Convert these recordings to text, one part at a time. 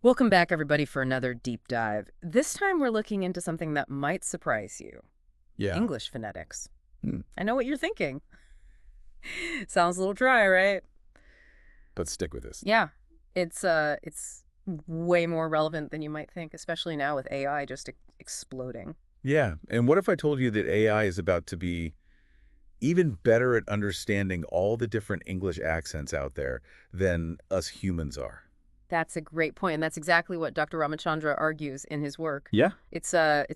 Welcome back, everybody, for another deep dive. This time we're looking into something that might surprise you. Yeah. English phonetics. Hmm. I know what you're thinking. Sounds a little dry, right? But stick with this. Yeah. It's way more relevant than you might think, especially now with AI just exploding. Yeah. And what if I told you that AI is about to be even better at understanding all the different English accents out there than us humans are? That's a great point, and that's exactly what Dr. Ramachandra argues in his work. Yeah. It's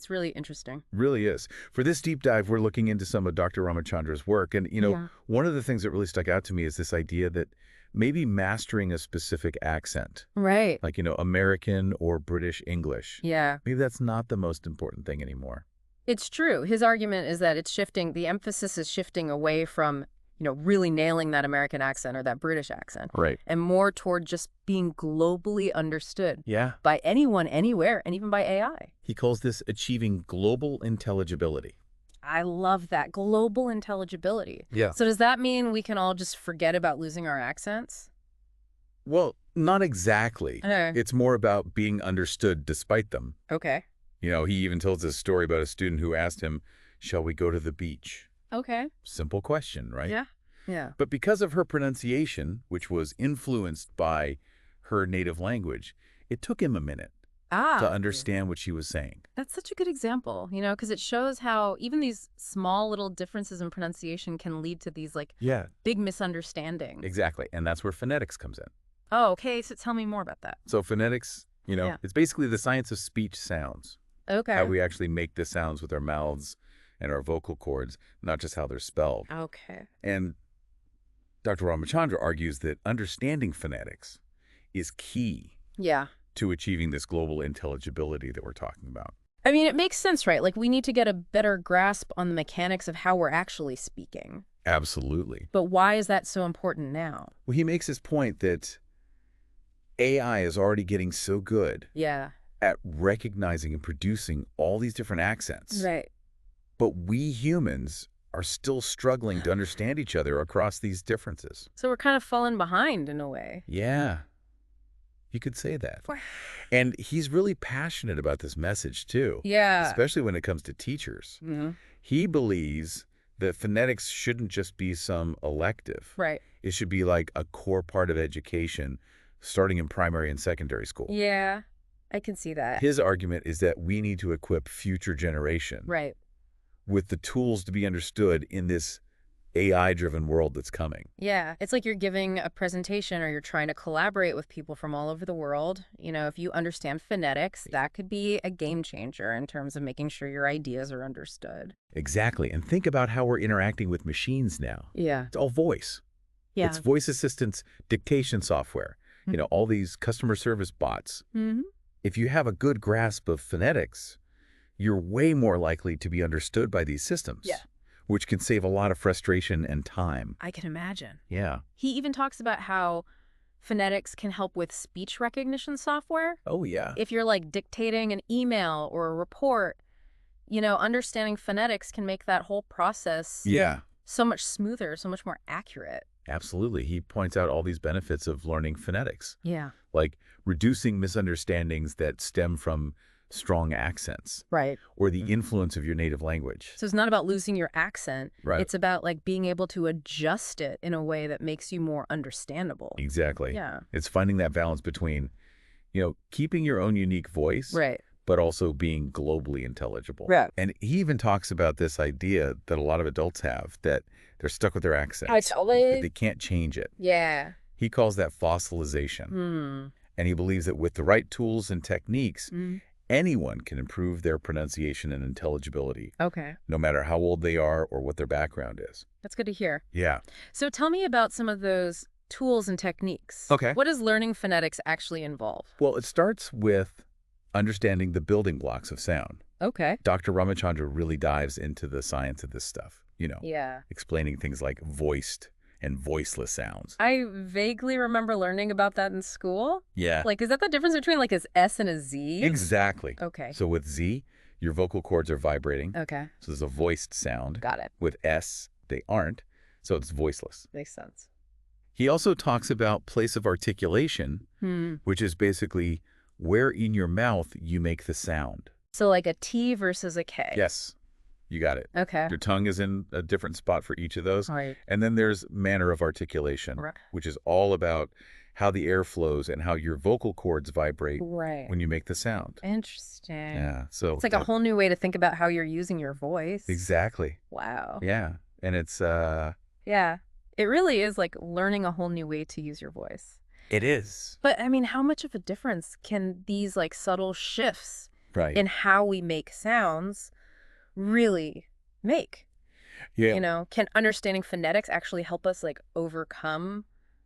really interesting. Really is. For this deep dive, we're looking into some of Dr. Ramachandra's work. And, Yeah. one of the things that really stuck out to me is this idea that maybe mastering a specific accent, Right. like, American or British English, Yeah. maybe that's not the most important thing anymore. It's true. His argument is that the emphasis is shifting away from, really nailing that American accent or that British accent, Right. and more toward just being globally understood Yeah. by anyone, anywhere, and even by AI. He calls this achieving global intelligibility. I love that. Global intelligibility. Yeah. So does that mean we can all just forget about losing our accents? Well, not exactly. Okay. It's more about being understood despite them. Okay. He even tells this story about a student who asked him, "Shall we go to the beach?" Okay. Simple question, right? Yeah. Yeah. But because of her pronunciation, which was influenced by her native language, it took him a minute to understand what she was saying. That's such a good example, because it shows how even these small little differences in pronunciation can lead to these Yeah, big misunderstandings. exactly. And that's where phonetics comes in. Oh, okay. So tell me more about that. So phonetics, Yeah. it's basically the science of speech sounds. Okay. How we actually make the sounds with our mouths and our vocal cords, not just how they're spelled. Okay. And Dr. Ramachandra argues that understanding phonetics is key Yeah. to achieving this global intelligibility that we're talking about. I mean, it makes sense, right? Like, we need to get a better grasp on the mechanics of how we're actually speaking. Absolutely. But why is that so important now? Well, he makes this point that AI is already getting so good Yeah. at recognizing and producing all these different accents. Right. But we humans are still struggling to understand each other across these differences. So we're kind of falling behind in a way. Yeah, you could say that. And he's really passionate about this message, too. Yeah. Especially when it comes to teachers. Mm-hmm. He believes that phonetics shouldn't just be some elective. Right. It should be like a core part of education, starting in primary and secondary school. Yeah. I can see that. His argument is that we need to equip future generation Right. with the tools to be understood in this AI-driven world that's coming. Yeah. It's like you're giving a presentation or you're trying to collaborate with people from all over the world. If you understand phonetics, that could be a game changer in terms of making sure your ideas are understood. Exactly. And think about how we're interacting with machines now. Yeah. It's all voice. Yeah. It's voice assistance, dictation software, all these customer service bots. Mm-hmm. If you have a good grasp of phonetics, you're way more likely to be understood by these systems. Yeah. Which can save a lot of frustration and time. I can imagine. Yeah. He even talks about how phonetics can help with speech recognition software. Oh, yeah. If you're dictating an email or a report, understanding phonetics can make that whole process Yeah. so much smoother, so much more accurate. Absolutely. He points out all these benefits of learning phonetics, Yeah. like reducing misunderstandings that stem from strong accents Right. or the influence of your native language. So it's not about losing your accent. Right. It's about being able to adjust it in a way that makes you more understandable. Exactly. Yeah. It's finding that balance between, keeping your own unique voice, Right. but also being globally intelligible. Right. And he even talks about this idea that a lot of adults have, that they're stuck with their accent. Totally. They can't change it. Yeah. He calls that fossilization. And he believes that with the right tools and techniques, anyone can improve their pronunciation and intelligibility, Okay. no matter how old they are or what their background is. That's good to hear. Yeah. So tell me about some of those tools and techniques. Okay. What does learning phonetics actually involve? Well, it starts with understanding the building blocks of sound. Okay. Dr. Ramachandra really dives into the science of this stuff, Yeah. explaining things like voiced and voiceless sounds. I vaguely remember learning about that in school. Yeah. Is that the difference between a S and a Z? Exactly. Okay. So with Z, your vocal cords are vibrating. Okay. So there's a voiced sound. Got it. With S, they aren't. So it's voiceless. Makes sense. He also talks about place of articulation, which is basically where in your mouth you make the sound. So like a T versus a K. Yes, you got it. Okay. Your tongue is in a different spot for each of those. Right. And then there's manner of articulation, Right. which is all about how the air flows and how your vocal cords vibrate Right. when you make the sound. Interesting. Yeah, so It's like a whole new way to think about how you're using your voice. exactly. Wow. Yeah, and it's Yeah. It really is like learning a whole new way to use your voice. it is. But I mean, how much of a difference can these like subtle shifts Right. in how we make sounds really make? Yeah. You know, can understanding phonetics actually help us like overcome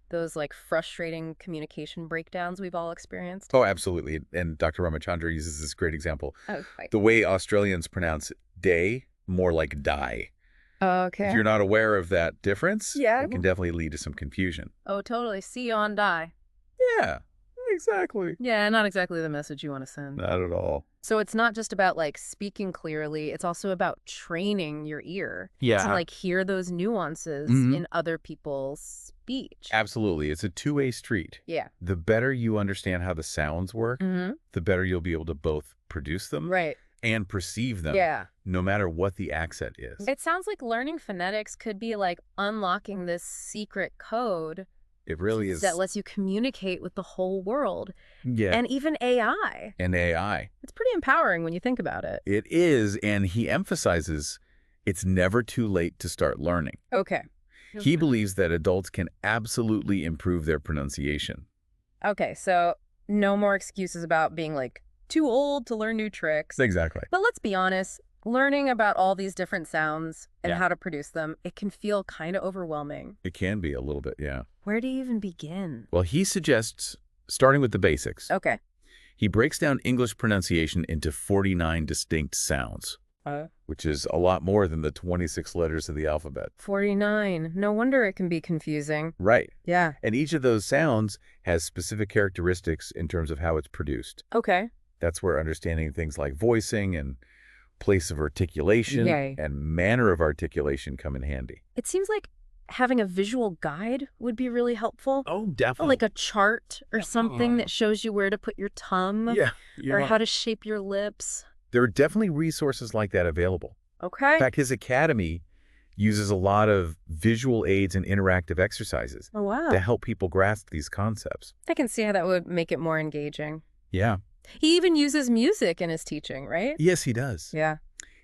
those like frustrating communication breakdowns we've all experienced? Oh, absolutely. And Dr. Ramachandra uses this great example. Oh, right. The way Australians pronounce day, more like die. If Okay. you're not aware of that difference, Yeah. it can definitely lead to some confusion. Oh, totally. See you on die. Yeah, exactly. Yeah, not exactly the message you want to send. Not at all. So it's not just about like speaking clearly, it's also about training your ear to Yeah. like hear those nuances Mhm. in other people's speech. Absolutely. It's a two-way street. Yeah. The better you understand how the sounds work, Mm-hmm. the better you'll be able to both produce them Right. and perceive them, Yeah. no matter what the accent is. It sounds like learning phonetics could be like unlocking this secret code It really is. that lets you communicate with the whole world Yeah. and even AI. And AI. It's pretty empowering when you think about it. It is, and he emphasizes it's never too late to start learning. Okay. He believes that adults can absolutely improve their pronunciation. Okay, so no more excuses about being like too old to learn new tricks. Exactly. But let's be honest, learning about all these different sounds and Yeah. how to produce them, it can feel kind of overwhelming. It can be a little bit, yeah. Where do you even begin? Well, he suggests starting with the basics. Okay. He breaks down English pronunciation into 49 distinct sounds, which is a lot more than the 26 letters of the alphabet. 49. No wonder it can be confusing. Right. Yeah. And each of those sounds has specific characteristics in terms of how it's produced. Okay. That's where understanding things like voicing and place of articulation Yay. and manner of articulation come in handy. It seems like having a visual guide would be really helpful. Oh, Or definitely. like a chart or something that shows you where to put your thumb Yeah. or how to shape your lips. There are definitely resources like that available. Okay. In fact, his academy uses a lot of visual aids and interactive exercises Oh, wow. to help people grasp these concepts. I can see how that would make it more engaging. Yeah. He even uses music in his teaching, right? Yes, he does. Yeah.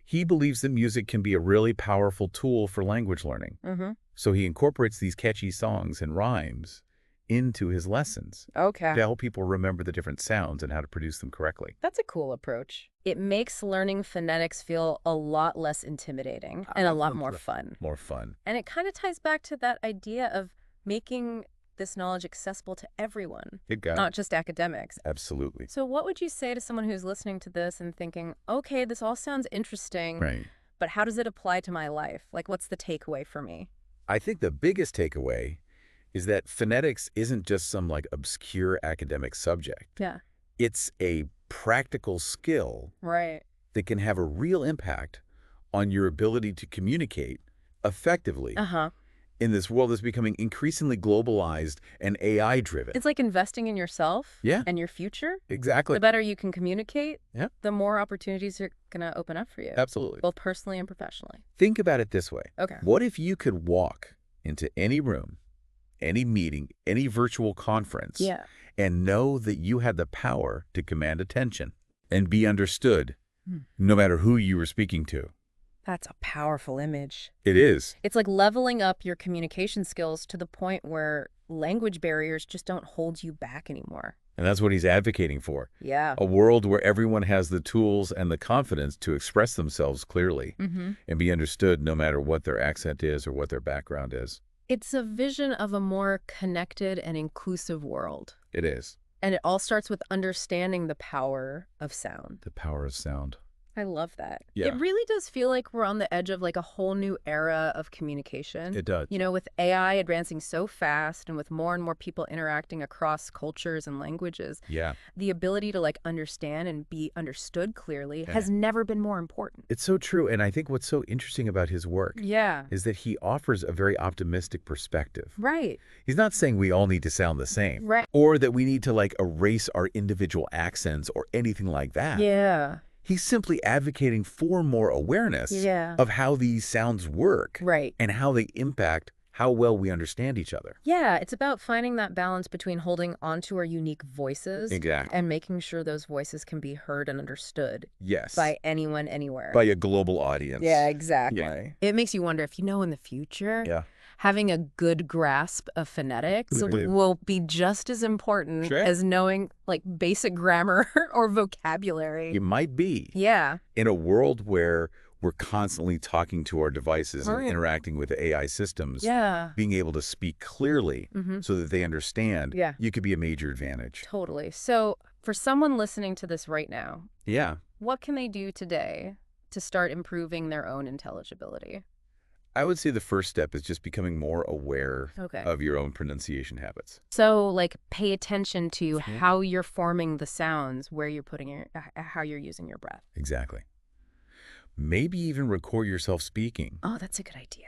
He believes that music can be a really powerful tool for language learning. Mm-hmm. So he incorporates these catchy songs and rhymes into his lessons Okay. to help people remember the different sounds and how to produce them correctly. That's a cool approach. It makes learning phonetics feel a lot less intimidating and a lot more fun. More fun. And it kind of ties back to that idea of making this knowledge accessible to everyone, It got not just academics. Absolutely. So what would you say to someone who's listening to this and thinking, okay, this all sounds interesting, Right. but how does it apply to my life? Like, what's the takeaway for me? I think the biggest takeaway is that phonetics isn't just some like obscure academic subject. Yeah. It's a practical skill Right. that can have a real impact on your ability to communicate effectively Uh-huh. in this world that's becoming increasingly globalized and AI-driven. It's like investing in yourself Yeah. and your future. Exactly. The better you can communicate, Yeah. the more opportunities are going to open up for you, Absolutely. both personally and professionally. Think about it this way. Okay. What if you could walk into any room, any meeting, any virtual conference, Yeah. and know that you had the power to command attention and be understood, Hmm. no matter who you were speaking to? That's a powerful image. It is. It's like leveling up your communication skills to the point where language barriers just don't hold you back anymore. And that's what he's advocating for. Yeah. A world where everyone has the tools and the confidence to express themselves clearly Mm-hmm. and be understood no matter what their accent is or what their background is. It's a vision of a more connected and inclusive world. It is. And it all starts with understanding the power of sound. The power of sound. I love that. It Yeah, really does feel like we're on the edge of like a whole new era of communication. it does. You know, with AI advancing so fast and with more and more people interacting across cultures and languages, Yeah. the ability to like understand and be understood clearly Eh. has never been more important. It's so true. And I think what's so interesting about his work Yeah. is that he offers a very optimistic perspective. Right. He's not saying we all need to sound the same Right. or that we need to like erase our individual accents or anything like that. Yeah. He's simply advocating for more awareness Yeah. of how these sounds work Right. and how they impact how well we understand each other. Yeah, it's about finding that balance between holding onto our unique voices Exactly. and making sure those voices can be heard and understood Yes. by anyone, anywhere. By a global audience. Yeah, exactly. Yeah. It makes you wonder if, in the future, Yeah. having a good grasp of phonetics Really. will be just as important Sure. as knowing, like, basic grammar or vocabulary. It might be. Yeah. In a world where we're constantly talking to our devices and Right. interacting with AI systems, Yeah. being able to speak clearly Mm-hmm. so that they understand, Yeah. you could be a major advantage. Totally. So, for someone listening to this right now, Yeah. what can they do today to start improving their own intelligibility? I would say the first step is just becoming more aware Okay. of your own pronunciation habits. So, like, pay attention to Yeah. how you're forming the sounds, where you're putting how you're using your breath. Exactly. Maybe even record yourself speaking Oh, that's a good idea.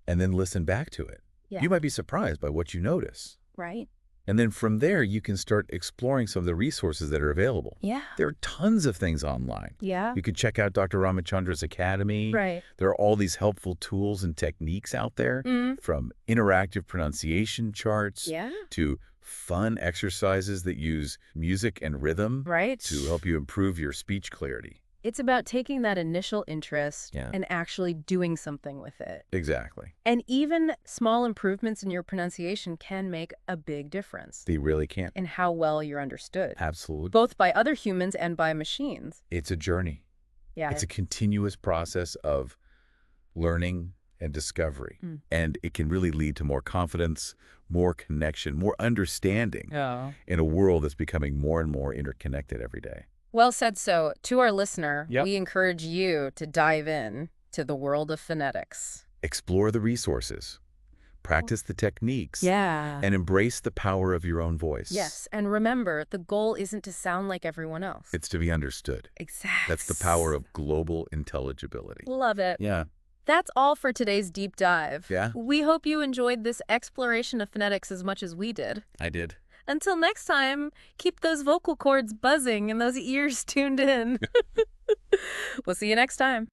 and then listen back to it. Yeah. You might be surprised by what you notice. Right? And then from there, you can start exploring some of the resources that are available. Yeah. There are tons of things online. Yeah. You could check out Dr. Ramachandra's Academy. Right. There are all these helpful tools and techniques out there, from interactive pronunciation charts Yeah. to fun exercises that use music and rhythm Right. to help you improve your speech clarity. It's about taking that initial interest Yeah. and actually doing something with it. Exactly. And even small improvements in your pronunciation can make a big difference They really can. in how well you're understood, Absolutely. both by other humans and by machines. It's a journey. Yeah. It's a continuous process of learning and discovery. And it can really lead to more confidence, more connection, more understanding Yeah. in a world that's becoming more and more interconnected every day. Well said. So, to our listener, Yep. we encourage you to dive in to the world of phonetics. Explore the resources, practice the techniques, Yeah. and embrace the power of your own voice. Yes. And remember, the goal isn't to sound like everyone else. It's to be understood. Exactly. That's the power of global intelligibility. Love it. Yeah. That's all for today's deep dive. Yeah? We hope you enjoyed this exploration of phonetics as much as we did. I did. Until next time, keep those vocal cords buzzing and those ears tuned in. We'll see you next time.